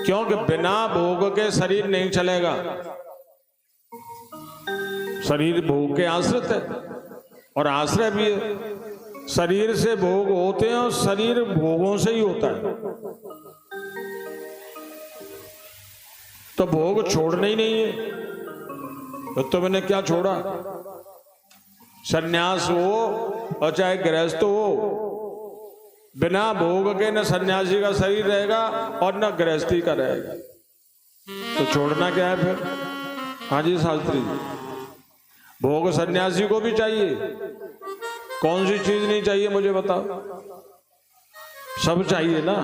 क्योंकि बिना भोग के शरीर नहीं चलेगा। शरीर भोग के आश्रित है और आश्रय भी है। शरीर से भोग होते हैं और शरीर भोगों से ही होता है। तो भोग छोड़ना ही नहीं है। तो मैंने क्या छोड़ा? सन्यास हो और चाहे गृहस्थ हो, बिना भोग के न सन्यासी का शरीर रहेगा और न गृहस्थी का रहेगा। तो छोड़ना क्या है फिर? हाँ जी शास्त्री जी, भोग सन्यासी को भी चाहिए। कौन सी चीज नहीं चाहिए मुझे बताओ? सब चाहिए ना।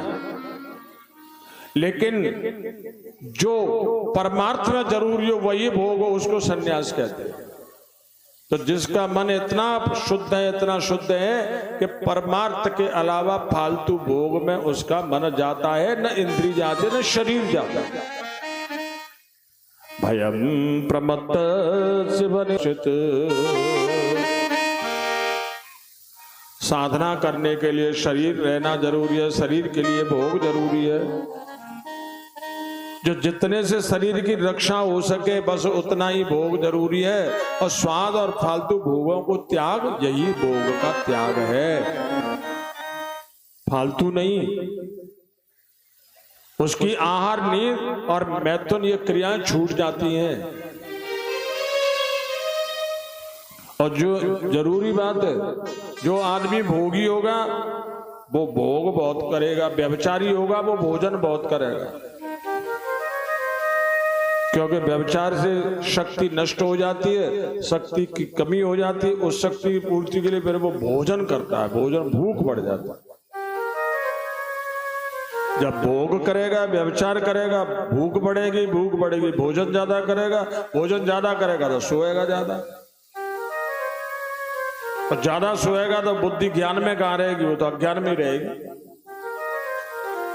लेकिन जो परमार्थ में जरूरी हो वही भोग हो, उसको सन्यास कहते हैं। तो जिसका मन इतना शुद्ध है, इतना शुद्ध है कि परमार्थ के अलावा फालतू भोग में उसका मन जाता है, न इंद्रिय जाते न शरीर जाता है। भयम प्रमत्त शिवनिश्चित। साधना करने के लिए शरीर रहना जरूरी है, शरीर के लिए भोग जरूरी है। जो जितने से शरीर की रक्षा हो सके बस उतना ही भोग जरूरी है। और स्वाद और फालतू भोगों को त्याग, यही भोग का त्याग है, फालतू नहीं। उसकी आहार, नींद और मैथुन ये क्रियाएं छूट जाती हैं। और जो जरूरी बात है, जो आदमी भोगी होगा वो भोग बहुत करेगा, व्यभिचारी होगा वो भोजन बहुत करेगा। क्योंकि व्यभिचार से शक्ति नष्ट हो जाती है, शक्ति की कमी हो जाती है। उस शक्ति की पूर्ति के लिए फिर वो भोजन करता है, भोजन भूख बढ़ जाता है। जब भोग करेगा, व्यभिचार करेगा, भूख बढ़ेगी, भूख बढ़ेगी, भोजन ज्यादा करेगा, भोजन ज्यादा करेगा तो सोएगा ज्यादा, और ज्यादा सोएगा तो बुद्धि ज्ञान में कहां रहेगी? वो तो अज्ञान में रहेगी।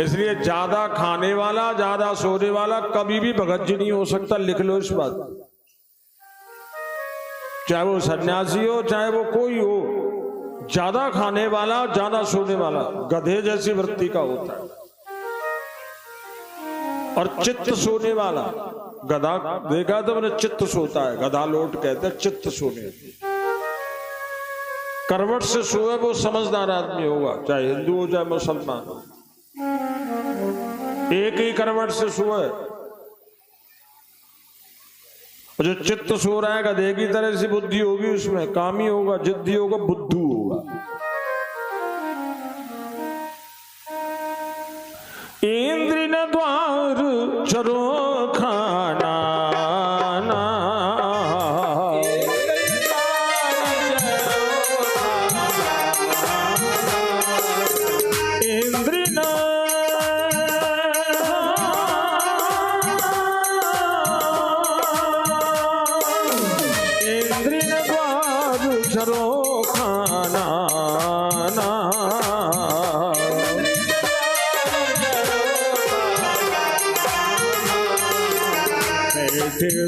इसलिए ज्यादा खाने वाला, ज्यादा सोने वाला कभी भी भगत जी नहीं हो सकता। लिख लो इस बात। चाहे वो सन्यासी हो, चाहे वो कोई हो, ज्यादा खाने वाला, ज्यादा सोने वाला गधे जैसी वृत्ति का होता है। और चित्त सोने वाला, गधा देखा तो मैंने, चित्त सोता है, गधा लोट कहते हैं चित्त सोने। करवट से सोए वो समझदार आदमी होगा, चाहे हिंदू हो चाहे मुसलमान हो। एक ही करवट से सोए। जो चित्त सो रहा है गधे की तरह से बुद्धि होगी, उसमें कामी होगा, जिद्दी होगा, बुद्धू होगा। इंद्र न द्वार चरो खाना,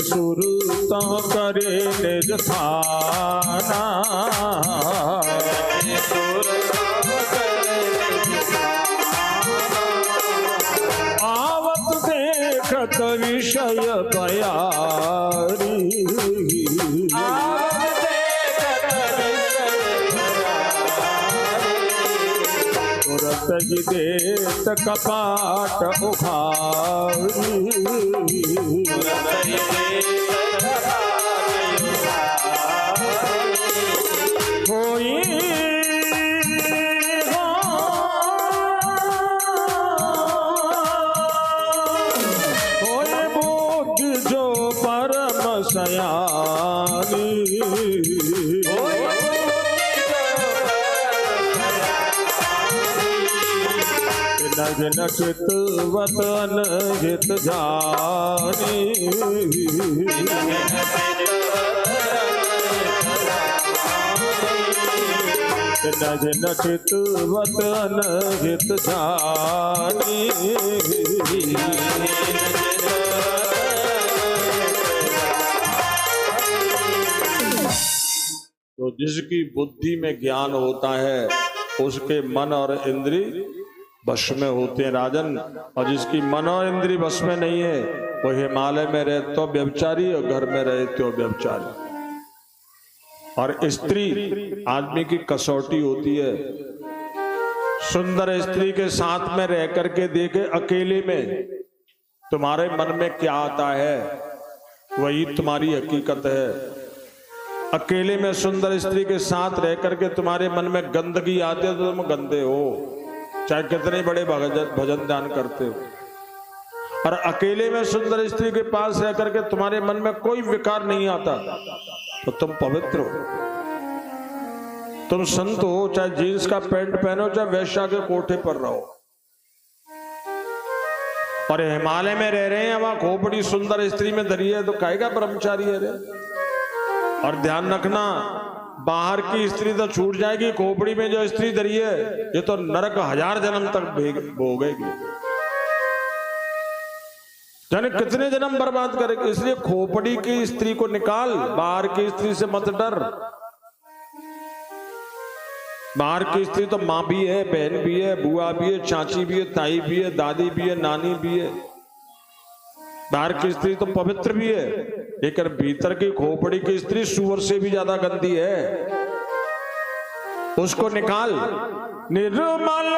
सुरता करे निज थाना। आवत देखत विषय बयारी, तुरत ही देत कपाट उखारी। होई बुद्धि जो परम सयानी, न चितवत अनहित जानी। न चितवत अनहित जानी। तो जिसकी बुद्धि में ज्ञान होता है उसके मन और इंद्रिय वश में होते हैं राजन, और जिसकी मन और इंद्री वश में नहीं है वो हिमालय में रहे तो व्यभिचारी और घर में रहे तो व्यभिचारी। और स्त्री आदमी की कसौटी होती है। सुंदर स्त्री के साथ में रह करके देखे अकेले में तुम्हारे मन में क्या आता है, वही तुम्हारी हकीकत है। अकेले में सुंदर स्त्री के साथ रह करके तुम्हारे मन में गंदगी आती है तो तुम गंदे हो, चाहे कितने बड़े भजन ध्यान करते हो। और अकेले में सुंदर स्त्री के पास रह करके तुम्हारे मन में कोई विकार नहीं आता तो तुम पवित्र हो, तुम संत हो। चाहे जीन्स का पैंट पहनो, चाहे वैश्या के कोठे पर रहो। और हिमालय में रह रहे हैं, वहां खोपड़ी सुंदर स्त्री में धरी है तो कहेगा ब्रह्मचारी है रे। और ध्यान रखना, बाहर की स्त्री तो छूट जाएगी, खोपड़ी में जो स्त्री धरी है ये तो नरक 1000 जन्म तक भोगेगी, जाने कितने जन्म बर्बाद करेगी। इसलिए खोपड़ी की स्त्री को निकाल, बाहर की स्त्री से मत डर। बाहर की स्त्री तो माँ भी है, बहन भी है, बुआ भी है, चाची भी है, ताई भी है, दादी भी है, नानी भी है। बाहर की स्त्री तो पवित्र भी है, लेकिन भीतर की खोपड़ी की स्त्री सुअर से भी ज्यादा गंदी है। उसको निकाल। निर्मल